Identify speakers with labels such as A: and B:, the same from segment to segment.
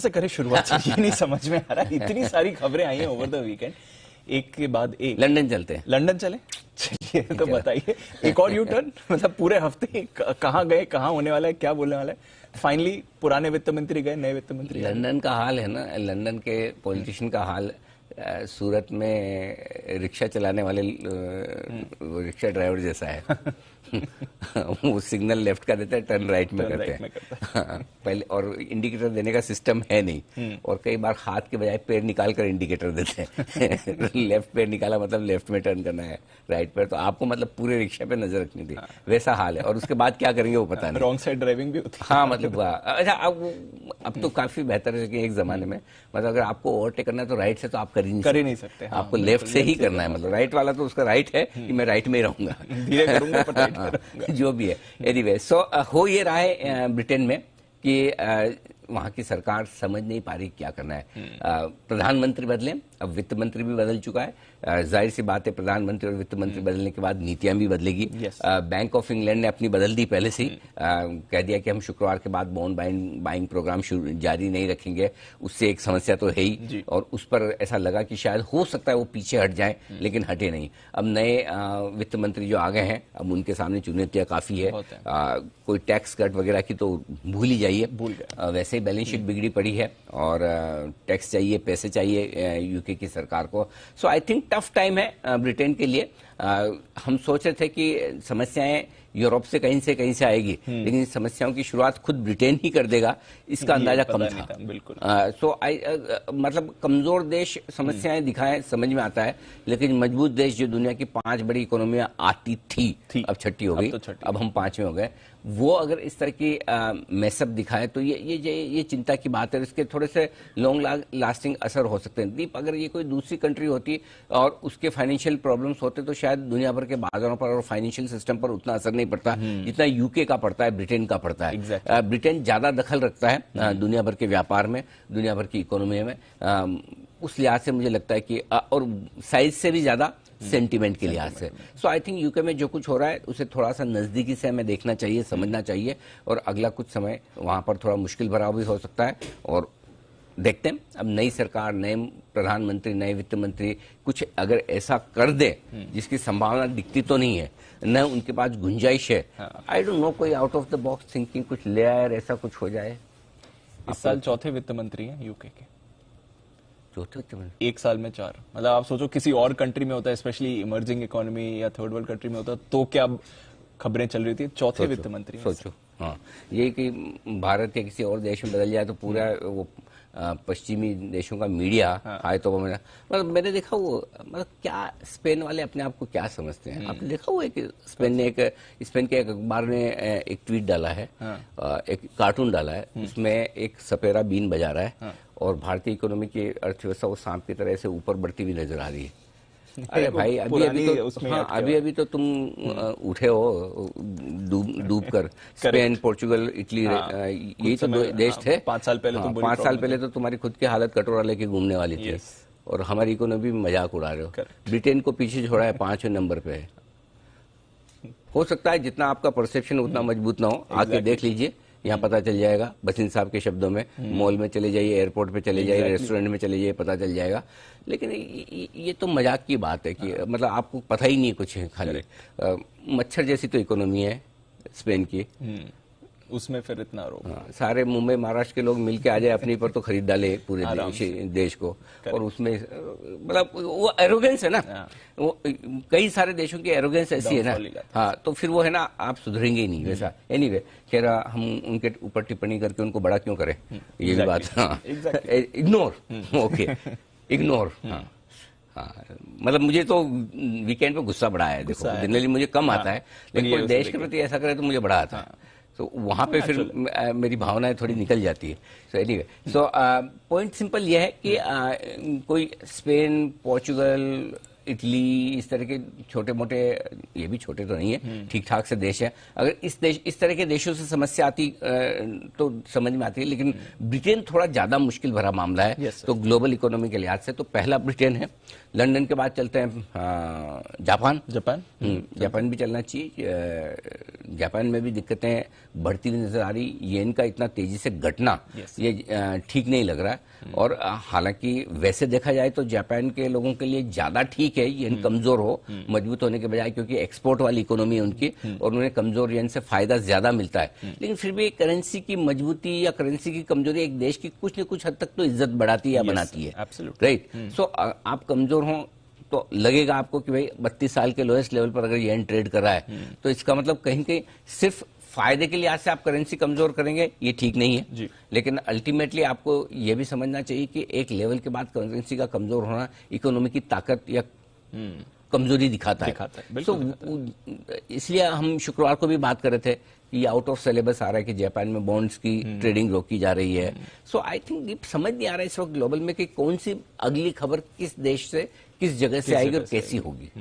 A: से करे शुरुआत, ये नहीं समझ में आ रहा। इतनी सारी खबरें आई हैं ओवर द वीकेंड, एक के बाद एक।
B: लंदन चलते हैं।
A: लंदन चले, चलिए तो बताइए एक और यू टर्न, मतलब पूरे हफ्ते कहाँ गए, कहाँ होने वाला है, क्या बोलने वाला है? फाइनली पुराने वित्त मंत्री गए, नए वित्त मंत्री।
B: लंदन का हाल है ना, लंदन के पॉलिटिशियन का हाल। सूरत में रिक्शा चलाने वाले रिक्शा ड्राइवर जैसा है। वो सिग्नल लेफ्ट का देता है, टर्न राइट में करते हैं। पहले और इंडिकेटर देने का सिस्टम है नहीं, और कई बार हाथ के बजाय पैर निकाल कर इंडिकेटर देते हैं। लेफ्ट पैर निकाला मतलब लेफ्ट में टर्न करना है, राइट पैर, तो आपको मतलब पूरे रिक्शा पे नजर रखनी थी। वैसा हाल है, और उसके बाद क्या करेंगे वो पता नहीं।
A: रॉन्ग साइड ड्राइविंग भी होती है।
B: हाँ मतलब अच्छा, अब तो काफी बेहतर है कि एक जमाने में मतलब अगर आपको ओवरटेक करना है तो राइट से तो आप कर ही नहीं सकते। आपको लेफ्ट से ही करना है, मतलब राइट वाला तो उसका राइट है कि मैं राइट में ही रहूंगा,
A: धीरे करूंगा पर राइट करूंगा।
B: जो भी है। एनीवे, सो हो ये रहा है ब्रिटेन में कि वहां की सरकार समझ नहीं पा रही क्या करना है। प्रधानमंत्री बदले, अब वित्त मंत्री भी बदल चुका है। जाहिर सी बात है, प्रधानमंत्री और वित्त मंत्री बदलने के बाद नीतियां भी बदलेगी। बैंक ऑफ इंग्लैंड ने अपनी बदल दी पहले से ही, कह दिया कि हम शुक्रवार के बाद बॉन्ड बाइंग प्रोग्राम जारी नहीं रखेंगे। उससे एक समस्या तो है ही, और उस पर ऐसा लगा कि शायद हो सकता है वो पीछे हट जाए, लेकिन हटे नहीं। अब नए वित्त मंत्री जो आ गए हैं, अब उनके सामने चुनौतियां काफी है। कोई टैक्स कट वगैरह की तो भूल ही जाइए, वैसे ही बैलेंस शीट बिगड़ी पड़ी है, और टैक्स चाहिए, पैसे चाहिए यूके की सरकार को। सो आई थिंक टफ टाइम है ब्रिटेन के लिए। हम सोच रहे थे कि समस्याएं यूरोप से कहीं से आएगी, लेकिन समस्याओं की शुरुआत खुद ब्रिटेन ही कर देगा, इसका अंदाजा कम था।
A: बिल्कुल।
B: मतलब कमजोर देश समस्याएं दिखाएं समझ में आता है, लेकिन मजबूत देश जो दुनिया की 5 बड़ी इकोनॉमियां आती थी, अब छठी हो गई, अब हम 5वें हो गए, वो अगर इस तरह की मैसअप दिखाए तो ये चिंता की बात है। इसके थोड़े से लॉन्ग लास्टिंग असर हो सकते हैं। दीप, अगर ये कोई दूसरी कंट्री होती और उसके फाइनेंशियल प्रॉब्लम्स होते तो शायद दुनिया भर के बाजारों पर और फाइनेंशियल सिस्टम पर उतना असर नहीं पड़ता जितना यूके का पड़ता है, ब्रिटेन का पड़ता है। ब्रिटेन ज्यादा दखल रखता है दुनिया भर के व्यापार में, दुनिया भर की इकोनॉमी में। उस लिहाज से मुझे लगता है कि और साइज से भी ज्यादा सेंटीमेंट के लिहाज से। सो आई थिंक यूके में जो कुछ हो रहा है उसे थोड़ा सा नजदीकी से हमें देखना चाहिए, समझना चाहिए, और अगला कुछ समय वहां पर थोड़ा मुश्किल भरा भी हो सकता है। और देखते हैं, अब नई सरकार, नए प्रधानमंत्री, नए वित्त मंत्री कुछ अगर ऐसा कर दे जिसकी संभावना दिखती तो नहीं है, न उनके पास गुंजाइश है, आई डोंट नो, कोई out of the box thinking कुछ ले आए और ऐसा कुछ हो जाए।
A: इस साल चौथे वित्त मंत्री हैं यूके के।
B: चौथे वित्त मंत्री,
A: एक साल में 4। मतलब आप सोचो किसी और कंट्री में होता है, स्पेशली इमर्जिंग इकोनॉमी या थर्ड वर्ल्ड कंट्री में होता तो क्या खबरें चल रही थी। चौथे वित्त मंत्री
B: सोचो। हाँ, ये कि भारत या किसी और देश में बदल जाए तो पूरा वो पश्चिमी देशों का मीडिया आए तो मतलब मैंने देखा वो, मतलब क्या स्पेन वाले अपने आप को क्या समझते हैं। आपने देखा हुआ है कि स्पेन के एक अखबार ने एक ट्वीट डाला है, एक कार्टून डाला है, उसमें एक सपेरा बीन बजा रहा है और भारतीय इकोनॉमी की अर्थव्यवस्था वो सांप की तरह से ऊपर बढ़ती हुई नजर आ रही है। अरे भाई, अभी तो तुम उठे हो डूब कर। स्पेन, पोर्चुगल, इटली, यही तो देश थे
A: 5 साल पहले।
B: 5 साल पहले तो तुम्हारी खुद की हालत कटोरा लेके घूमने वाली थी, और हमारी इकोनॉमी में मजाक उड़ा रहे हो। ब्रिटेन को पीछे छोड़ा है, 5वें नंबर पे है। हो सकता है जितना आपका परसेप्शन उतना मजबूत ना हो, आके देख लीजिए, यहाँ पता चल जाएगा। बसिन साहब के शब्दों में, मॉल में चले जाइए, एयरपोर्ट पे चले जाइए, रेस्टोरेंट में चले जाइए, पता चल जाएगा। लेकिन ये तो मजाक की बात है कि मतलब आपको पता ही नहीं कुछ है, खाली मच्छर जैसी तो इकोनॉमी है स्पेन की,
A: उसमें फिर इतना आरोप।
B: सारे मुंबई महाराष्ट्र के लोग मिलके आ जाए अपनी पर तो खरीद डाले पूरे देश को, और उसमें मतलब वो एरोगेंस है ना, वो कई सारे देशों की एरोगेंस ऐसी है ना। हाँ, तो फिर वो है ना, आप सुधरेंगे ही नहीं वैसा। एनीवे, खैर हम उनके ऊपर टिप्पणी करके उनको बड़ा क्यों करें, ये भी बात। हाँ, इग्नोर, ओके, इग्नोर। हाँ, मतलब मुझे तो वीकेंड पे गुस्सा बड़ा है। देखो, जनरली मुझे कम आता है, लेकिन कोई देश के प्रति ऐसा करे तो मुझे बड़ा आता है। तो वहां पे फिर मेरी भावनाएं थोड़ी निकल जाती है। So anyway, so point simple ये है कि कोई स्पेन, पोर्चुगल, इटली, इस तरह के छोटे मोटे, ये भी छोटे तो नहीं है, ठीक ठाक से देश है। अगर इस तरह के देशों से समस्या आती तो समझ में आती है, लेकिन ब्रिटेन थोड़ा ज्यादा मुश्किल भरा मामला है। तो ग्लोबल इकोनॉमी के लिहाज से तो पहला ब्रिटेन है। लंदन के बाद चलते हैं जापान। जापान भी चलना चाहिए। जापान में भी दिक्कतें बढ़ती हुई नजर आ रही। येन का इतना तेजी से घटना ये ठीक नहीं लग रहा है। और हालांकि वैसे देखा जाए तो जापान के लोगों के लिए ज्यादा ठीक है येन कमजोर हो, मजबूत होने के बजाय, क्योंकि एक्सपोर्ट वाली इकोनॉमी है उनकी और उन्हें कमजोर येन से फायदा ज्यादा मिलता है। लेकिन फिर भी करेंसी की मजबूती या करेंसी की कमजोरी एक देश की कुछ न कुछ हद तक तो इज्जत बढ़ाती है या बनाती है, राइट। सो आप कमजोर हो तो लगेगा आपको कि भाई 32 साल के लोएस्ट लेवल पर अगर येन ट्रेड कर रहा है तो इसका मतलब कहीं कहीं सिर्फ फायदे के लिहाज से आप करेंसी कमजोर करेंगे, ये ठीक नहीं है जी। लेकिन अल्टीमेटली आपको ये भी समझना चाहिए कि एक लेवल के बाद करेंसी का कमजोर होना इकोनॉमी की ताकत या कमजोरी दिखाता है। तो इसलिए हम शुक्रवार को भी बात कर रहे थे कि आउट ऑफ सिलेबस आ रहा है कि जापान में बॉन्ड्स की ट्रेडिंग रोकी जा रही है। सो आई थिंक समझ नहीं आ रहा है इस वक्त ग्लोबल में कि कौन सी अगली खबर किस देश से, किस जगह से आएगी और कैसी होगी।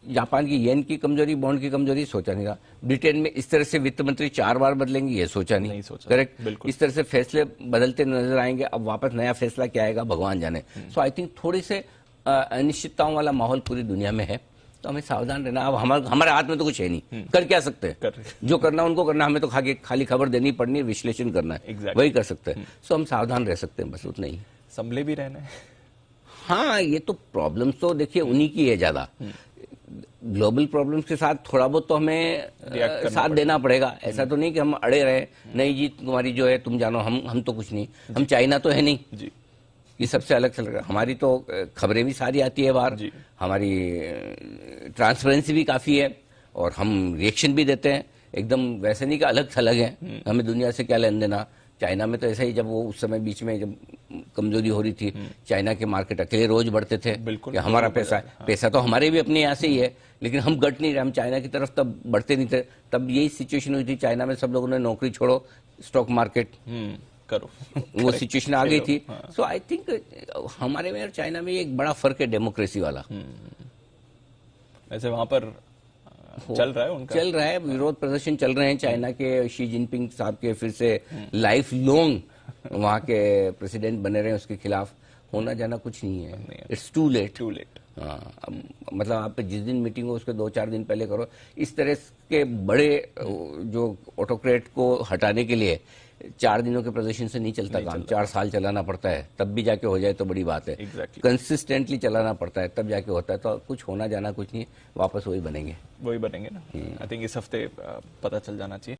B: जापान की येन की कमजोरी, बॉन्ड की कमजोरी, सोचा नहीं था। ब्रिटेन में इस तरह से वित्त मंत्री 4 बार बदलेंगे, ये सोचा नहीं। करेक्ट। इस तरह से फैसले बदलते नजर आएंगे। अब वापस नया फैसला क्या आएगा भगवान जाने। सो आई थिंक थोड़ी से अनिश्चितताओं वाला माहौल पूरी दुनिया में है, तो हमें सावधान रहना। अब हमारे हाथ में तो कुछ है नहीं, कर क्या सकते हैं? जो करना उनको करना, हमें तो खाली खबर देनी पड़नी है, विश्लेषण करना है, वही कर सकते हैं। सो हम सावधान रह सकते हैं, बस उतना ही।
A: संभले भी रहना है।
B: हाँ, ये तो प्रॉब्लम तो देखिए उन्हीं की है ज्यादा। ग्लोबल प्रॉब्लम्स के साथ थोड़ा बहुत तो हमें साथ देना पड़ेगा। ऐसा तो नहीं कि हम अड़े रहे, नहीं जी तुम्हारी जो है तुम जानो, हम तो कुछ नहीं, हम चाइना तो है नहीं जी, ये सबसे अलग चल रहा है। हमारी तो खबरें भी सारी आती है बाहर, हमारी ट्रांसपेरेंसी भी काफी है और हम रिएक्शन भी देते हैं, एकदम वैसे नहीं कि अलग थलग है, हमें दुनिया से क्या लेन देना। चाइना में तो ऐसा ही, जब वो उस समय बीच में जब कमजोरी हो रही थी, चाइना के मार्केट अकेले रोज बढ़ते थे कि हमारा पैसा तो हमारे भी अपने यहाँ से ही है, लेकिन हम गट नहीं रहे, हम चाइना की तरफ तब बढ़ते नहीं थे। तब यही सिचुएशन हुई थी चाइना में, सब लोगों ने नौकरी छोड़ो, स्टॉक मार्केट करो, वो सिचुएशन आ गई थी। सो आई थिंक हमारे में और चाइना में एक बड़ा फर्क है डेमोक्रेसी वाला।
A: वैसे वहां पर चल रहा है उनका,
B: चल रहा है, विरोध प्रदर्शन चल रहे हैं चाइना के, शी जिनपिंग साहब के फिर से लाइफ लॉन्ग वहां के प्रेसिडेंट बने रहे, उसके खिलाफ होना जाना कुछ नहीं है। It's too late. हाँ, मतलब आप जिस दिन मीटिंग हो उसके 2-4 दिन पहले करो। इस तरह के बड़े जो ऑटोक्रेट को हटाने के लिए 4 दिनों के प्रदर्शन से नहीं चलता काम, 4 साल चलाना पड़ता है, तब भी जाके हो जाए तो बड़ी बात है। कंसिस्टेंटली चलाना पड़ता है, तब जाके होता है। तो कुछ होना जाना कुछ नहीं, वापस वही बनेंगे
A: ना। आई थिंक इस हफ्ते पता चल जाना चाहिए।